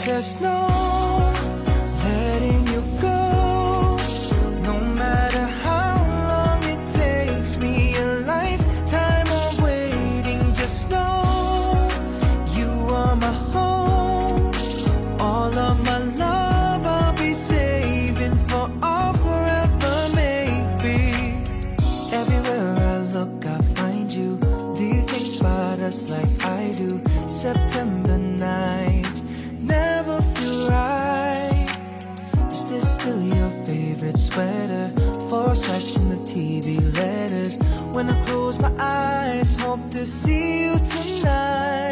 There's no letting you go, no matter how long it takes me, a lifetime of waiting. Just know you are my home, all of my love I'll be saving for all forever, maybe. Everywhere I look I find you. Do you think about us like I do? September nights never feel right. Is this still your favorite sweater? 4 stripes in the TV letters. When I close my eyes, hope to see you tonight.